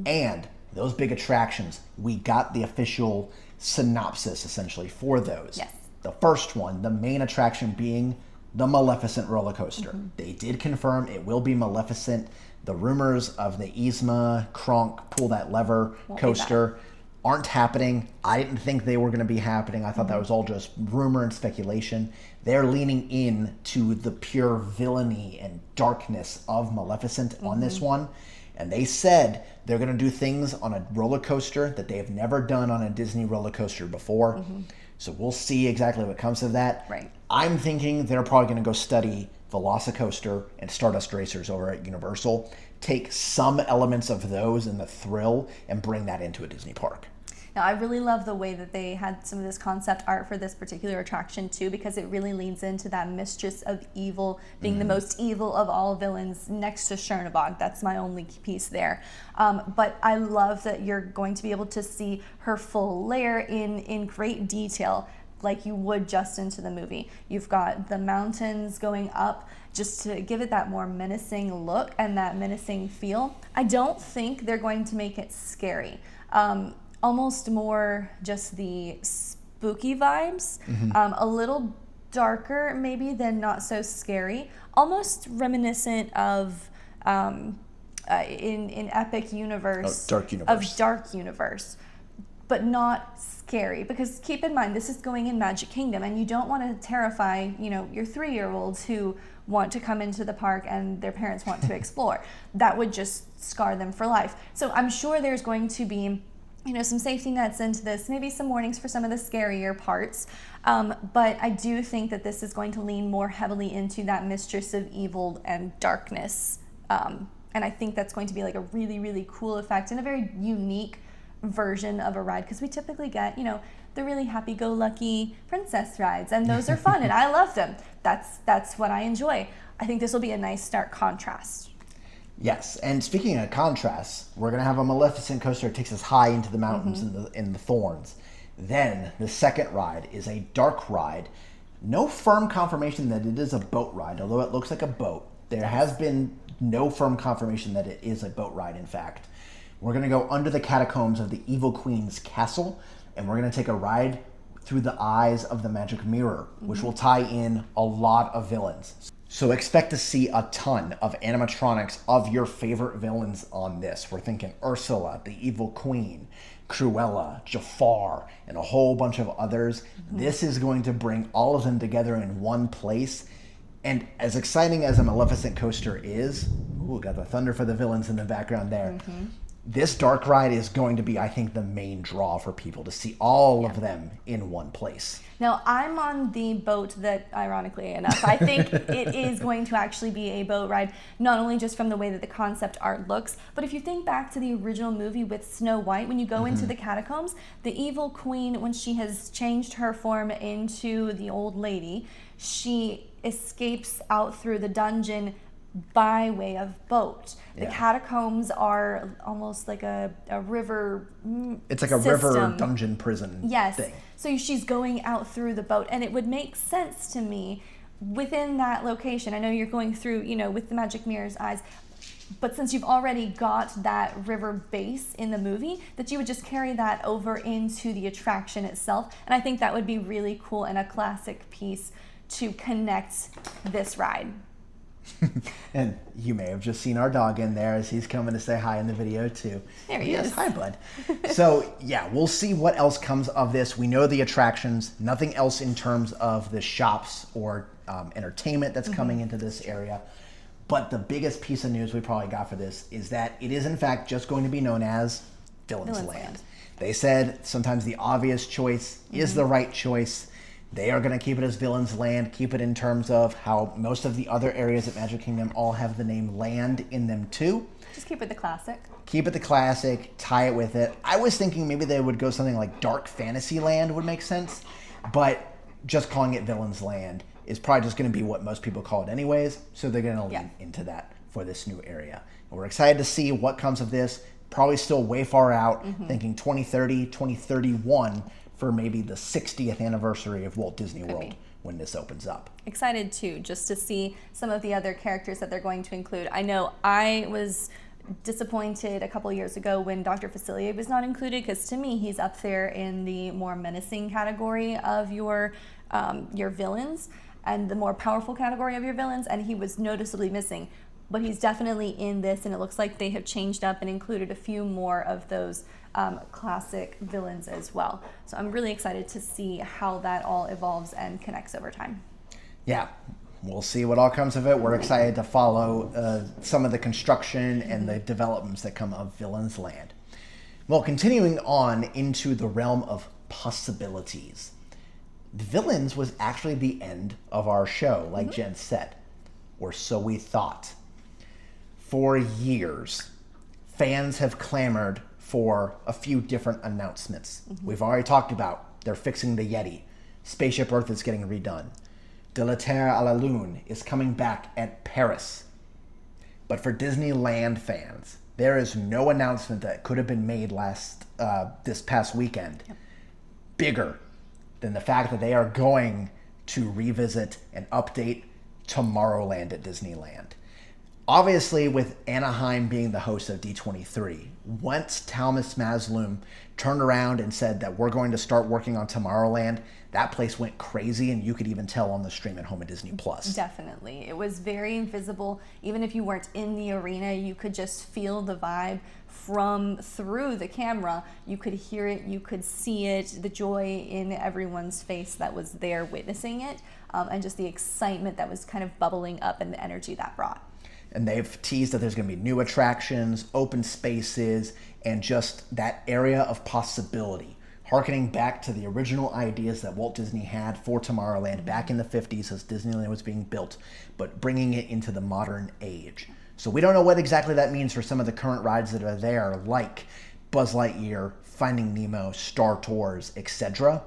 And those big attractions, we got the official synopsis, essentially, for those. Yes. The first one, the main attraction being the Maleficent roller coaster. They did confirm it will be Maleficent. The rumors of the Yzma, Kronk, Pull That Lever coaster aren't happening. I didn't think they were going to be happening. I thought that was all just rumor and speculation. They're leaning in to the pure villainy and darkness of Maleficent on this one. And they said they're going to do things on a roller coaster that they have never done on a Disney roller coaster before. So we'll see exactly what comes of that. Right. I'm thinking they're probably going to go study Velocicoaster and Stardust Racers over at Universal, take some elements of those and the thrill and bring that into a Disney park. Now, I really love the way that they had some of this concept art for this particular attraction too, because it really leans into that mistress of evil being the most evil of all villains next to Chernabog. That's my only piece there. But I love that you're going to be able to see her full lair in great detail, like you would just into the movie. You've got the mountains going up just to give it that more menacing look and that menacing feel. I don't think they're going to make it scary. Almost more just the spooky vibes, a little darker maybe than not so scary, almost reminiscent of in Epic Universe, Dark Universe. of Dark Universe, but not scary, because keep in mind this is going in Magic Kingdom and you don't want to terrify, your 3-year-olds who want to come into the park and their parents want to explore. That would just scar them for life. So I'm sure there's going to be some safety nets into this, maybe some warnings for some of the scarier parts. But I do think that this is going to lean more heavily into that mistress of evil and darkness. And I think that's going to be like a really, really cool effect and a very unique version of a ride, because we typically get, the really happy-go-lucky princess rides, and those are fun and I love them. That's what I enjoy. I think this will be a nice stark contrast. Yes, and speaking of contrasts, we're going to have a Maleficent coaster that takes us high into the mountains in the thorns. Then the second ride is a dark ride. No firm confirmation that it is a boat ride, although it looks like a boat. There has been no firm confirmation that it is a boat ride, in fact. We're going to go under the catacombs of the Evil Queen's castle, and we're going to take a ride through the eyes of the magic mirror, which will tie in a lot of villains. So expect to see a ton of animatronics of your favorite villains on this. We're thinking Ursula, the Evil Queen, Cruella, Jafar, and a whole bunch of others. This is going to bring all of them together in one place. And as exciting as a Maleficent coaster is, ooh, got the thunder for the villains in the background there. This dark ride is going to be, I think, the main draw for people to see all of them in one place. Now, I'm on the boat that, ironically enough, I think it is going to actually be a boat ride, not only just from the way that the concept art looks, but if you think back to the original movie with Snow White, when you go into the catacombs, the Evil Queen, when she has changed her form into the old lady, she escapes out through the dungeon by way of boat. The catacombs are almost like a river It's like a river dungeon prison thing. So she's going out through the boat, and it would make sense to me within that location. I know you're going through, with the magic mirror's eyes, but since you've already got that river base in the movie, that you would just carry that over into the attraction itself. And I think that would be really cool and a classic piece to connect this ride. And you may have just seen our dog in there as he's coming to say hi in the video too. There he is. Hi, bud. So yeah, we'll see what else comes of this. We know the attractions, nothing else in terms of the shops or entertainment that's coming into this area. But the biggest piece of news we probably got for this is that it is in fact just going to be known as Villains Land. They said sometimes the obvious choice is the right choice. They are going to keep it as Villains Land, keep it in terms of how most of the other areas at Magic Kingdom all have the name land in them too. Just keep it the classic. Keep it the classic, tie it with it. I was thinking maybe they would go something like Dark Fantasy Land would make sense, but just calling it Villains Land is probably just going to be what most people call it anyways, so they're going to lean into that for this new area. And we're excited to see what comes of this. Probably still way far out, thinking 2030, 2031, for maybe the 60th anniversary of Walt Disney World when this opens up. Excited too, just to see some of the other characters that they're going to include. I know I was disappointed a couple years ago when Dr. Facilier was not included, because to me he's up there in the more menacing category of your villains and the more powerful category of your villains, and he was noticeably missing. But he's definitely in this, and it looks like they have changed up and included a few more of those classic villains as well. So I'm really excited to see how that all evolves and connects over time. Yeah, we'll see what all comes of it. We're excited to follow some of the construction and the developments that come of Villains Land. Well, continuing on into the realm of possibilities. Villains was actually the end of our show, like Jen said, or so we thought. For years, fans have clamored for a few different announcements. We've already talked about they're fixing the Yeti. Spaceship Earth is getting redone. De la Terre à la Lune is coming back at Paris. But for Disneyland fans, there is no announcement that could have been made this past weekend bigger than the fact that they are going to revisit and update Tomorrowland at Disneyland. Obviously, with Anaheim being the host of D23, once Thomas Maslum turned around and said that we're going to start working on Tomorrowland, that place went crazy, and you could even tell on the stream at home at Disney+. Definitely. It was very invisible. Even if you weren't in the arena, you could just feel the vibe from through the camera. You could hear it, you could see it, the joy in everyone's face that was there witnessing it, and just the excitement that was kind of bubbling up and the energy that brought. And they've teased that there's going to be new attractions, open spaces, and just that area of possibility, harkening back to the original ideas that Walt Disney had for Tomorrowland back in the 50s as Disneyland was being built, but bringing it into the modern age. So we don't know what exactly that means for some of the current rides that are there, like Buzz Lightyear, Finding Nemo, Star Tours, etc.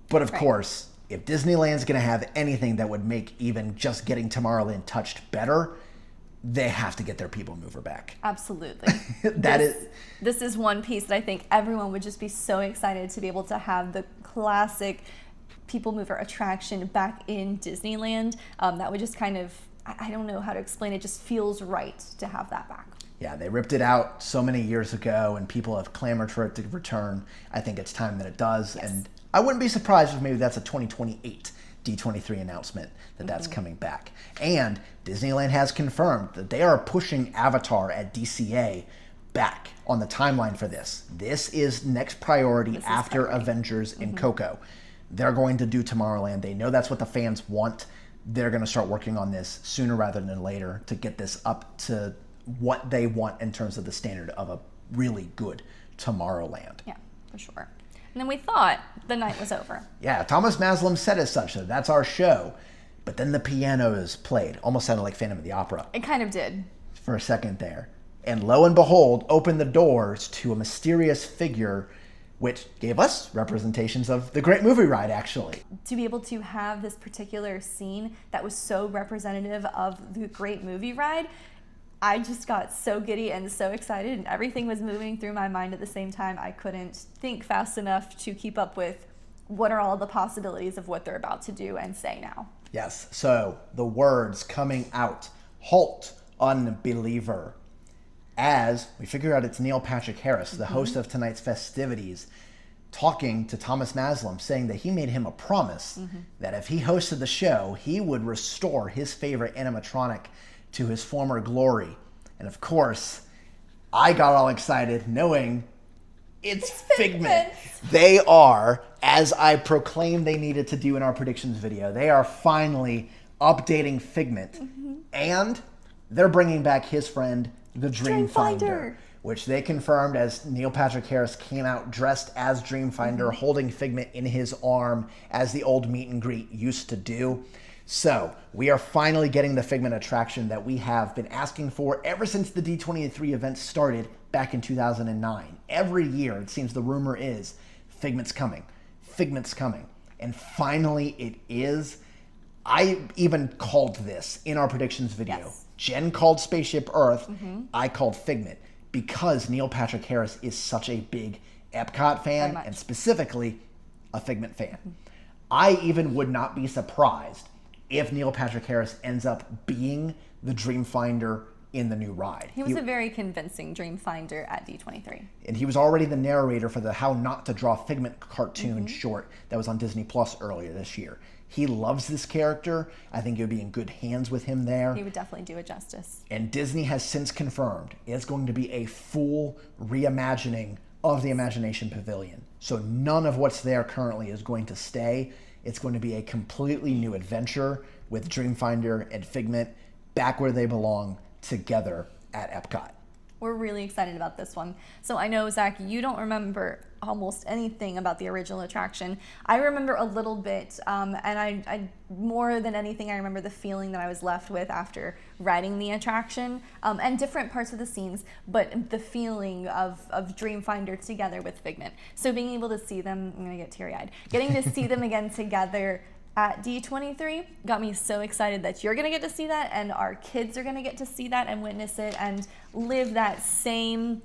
But of course, if Disneyland's going to have anything that would make even just getting Tomorrowland touched better, they have to get their People Mover back. Absolutely. This is one piece that I think everyone would just be so excited to be able to have the classic People Mover attraction back in Disneyland. That would just kind of, I don't know how to explain it, just feels right to have that back. Yeah, they ripped it out so many years ago and people have clamored for it to return. I think it's time that it does. Yes. And I wouldn't be surprised if maybe that's a 2028 D23 announcement that's coming back. And Disneyland has confirmed that they are pushing Avatar at DCA back on the timeline for this. This is next priority after Avengers and Coco. They're going to do Tomorrowland. They know that's what the fans want. They're going to start working on this sooner rather than later to get this up to what they want in terms of the standard of a really good Tomorrowland. Yeah, for sure. And then we thought the night was over. Yeah, Thomas Maslum said as such, that that's our show. But then the pianos played. Almost sounded like Phantom of the Opera. It kind of did. For a second there. And lo and behold, opened the doors to a mysterious figure which gave us representations of the Great Movie Ride, actually. To be able to have this particular scene that was so representative of the Great Movie Ride, I just got so giddy and so excited, and everything was moving through my mind at the same time. I couldn't think fast enough to keep up with what are all the possibilities of what they're about to do and say now. Yes, so the words coming out, halt, unbeliever. As we figure out it's Neil Patrick Harris, the host of tonight's festivities, talking to Thomas Maslum, saying that he made him a promise that if he hosted the show, he would restore his favorite animatronic to his former glory. And of course, I got all excited knowing it's Figment. They are, as I proclaimed they needed to do in our predictions video, they are finally updating Figment. And they're bringing back his friend, the Dreamfinder, which they confirmed as Neil Patrick Harris came out dressed as Dreamfinder, holding Figment in his arm as the old meet and greet used to do. So we are finally getting the Figment attraction that we have been asking for ever since the D23 event started back in 2009. Every year, it seems the rumor is, Figment's coming. Figment's coming. And finally it is. I even called this in our predictions video. Yes. Jen called Spaceship Earth. I called Figment because Neil Patrick Harris is such a big Epcot fan and specifically a Figment fan. I even would not be surprised if Neil Patrick Harris ends up being the Dreamfinder in the new ride. He was a very convincing Dreamfinder at D23. And he was already the narrator for the How Not to Draw Figment cartoon short that was on Disney Plus earlier this year. He loves this character. I think it would be in good hands with him there. He would definitely do it justice. And Disney has since confirmed it's going to be a full reimagining of the Imagination Pavilion. So none of what's there currently is going to stay. It's going to be a completely new adventure with Dreamfinder and Figment back where they belong together at Epcot. We're really excited about this one. So I know, Zach, you don't remember almost anything about the original attraction. I remember a little bit, and I more than anything, I remember the feeling that I was left with after riding the attraction, and different parts of the scenes, but the feeling of Dreamfinder together with Figment. So being able to see them, I'm gonna get teary-eyed, getting to see them again together at D23 got me so excited that you're gonna get to see that, and our kids are gonna get to see that and witness it and live that same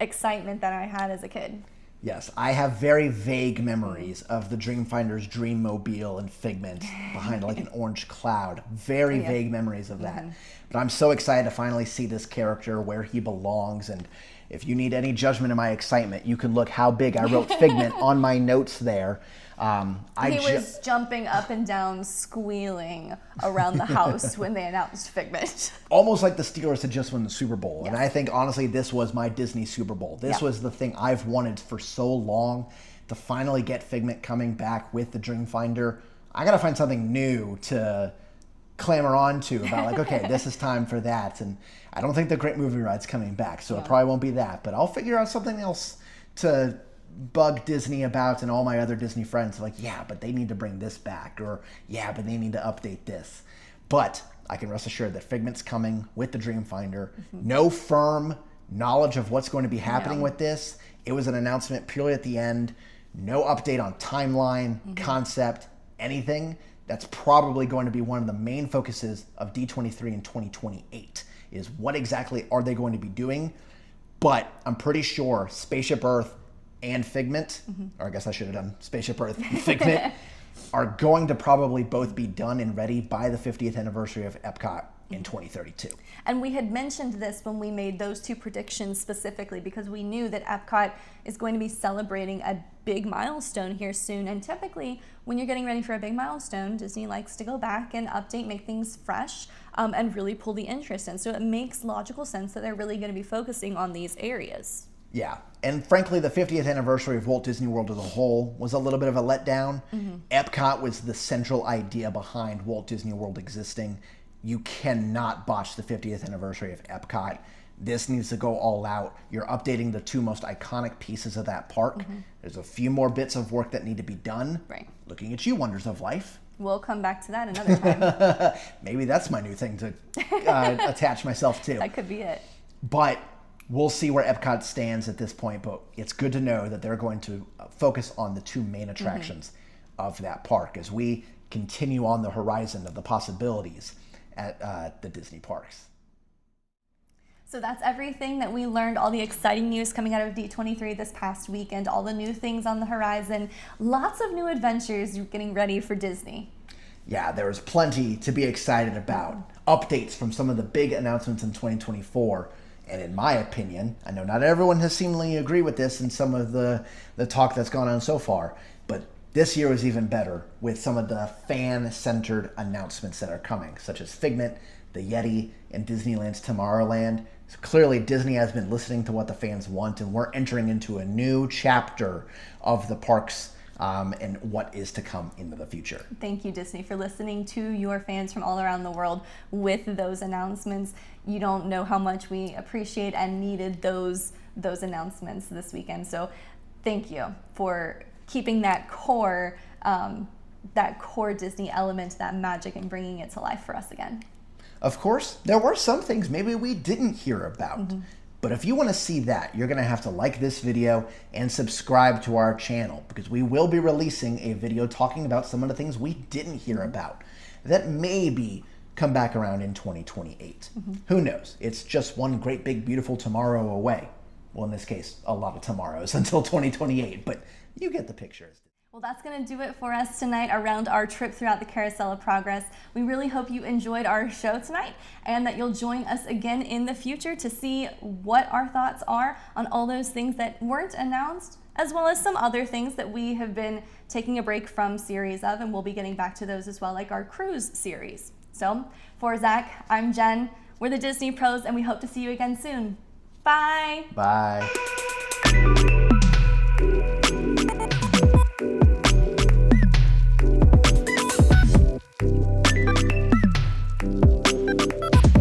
excitement that I had as a kid. Yes, I have very vague memories of the Dreamfinder's Dreammobile and Figment behind like an orange cloud. Very vague memories of that. But I'm so excited to finally see this character where he belongs. And if you need any judgment of my excitement, you can look how big I wrote Figment on my notes there. He was jumping up and down, squealing around the house when they announced Figment. Almost like the Steelers had just won the Super Bowl. And I think, honestly, this was my Disney Super Bowl. This was the thing I've wanted for so long, to finally get Figment coming back with the Dreamfinder. I got to find something new to clamor on to about, like, okay, this is time for that. And I don't think the Great Movie Ride's coming back, so it probably won't be that. But I'll figure out something else to bug Disney about, and all my other Disney friends like, yeah, but they need to bring this back, or yeah, but they need to update this. But I can rest assured that Figment's coming with the Dreamfinder. No firm knowledge of what's going to be happening with this. It was an announcement purely at the end. No update on timeline, concept, anything. That's probably going to be one of the main focuses of D23 in 2028, is what exactly are they going to be doing. But I'm pretty sure Spaceship Earth and Figment, or I guess I should have done Spaceship Earth and Figment, are going to probably both be done and ready by the 50th anniversary of Epcot in 2032. And we had mentioned this when we made those two predictions specifically, because we knew that Epcot is going to be celebrating a big milestone here soon. And typically, when you're getting ready for a big milestone, Disney likes to go back and update, make things fresh, and really pull the interest in. So it makes logical sense that they're really going to be focusing on these areas. Yeah, and frankly, the 50th anniversary of Walt Disney World as a whole was a little bit of a letdown. Epcot was the central idea behind Walt Disney World existing. You cannot botch the 50th anniversary of Epcot. This needs to go all out. You're updating the two most iconic pieces of that park. There's a few more bits of work that need to be done. Right. Looking at you, Wonders of Life. We'll come back to that another time. Maybe that's my new thing to attach myself to. That could be it. But we'll see where Epcot stands at this point, but it's good to know that they're going to focus on the two main attractions of that park as we continue on the horizon of the possibilities at the Disney parks. So that's everything that we learned, all the exciting news coming out of D23 this past weekend, all the new things on the horizon, lots of new adventures getting ready for Disney. Yeah, there was plenty to be excited about. Updates from some of the big announcements in 2024. And in my opinion, I know not everyone has seemingly agreed with this in some of the talk that's gone on so far, but this year was even better with some of the fan-centered announcements that are coming, such as Figment, the Yeti, and Disneyland's Tomorrowland. So clearly Disney has been listening to what the fans want, and we're entering into a new chapter of the parks and what is to come into the future. Thank you, Disney, for listening to your fans from all around the world with those announcements. You don't know how much we appreciate and needed those announcements this weekend. So thank you for keeping that core Disney element, that magic, and bringing it to life for us again. Of course, there were some things maybe we didn't hear about. But if you want to see that, you're going to have to like this video and subscribe to our channel, because we will be releasing a video talking about some of the things we didn't hear about that maybe come back around in 2028. Who knows? It's just one great big beautiful tomorrow away. Well, in this case, a lot of tomorrows until 2028, but you get the picture. Well, that's going to do it for us tonight around our trip throughout the Carousel of Progress. We really hope you enjoyed our show tonight and that you'll join us again in the future to see what our thoughts are on all those things that weren't announced, as well as some other things that we have been taking a break from series of, and we'll be getting back to those as well, like our cruise series. So for Zach, I'm Jen. We're the Disney Pros, and we hope to see you again soon. Bye. Bye.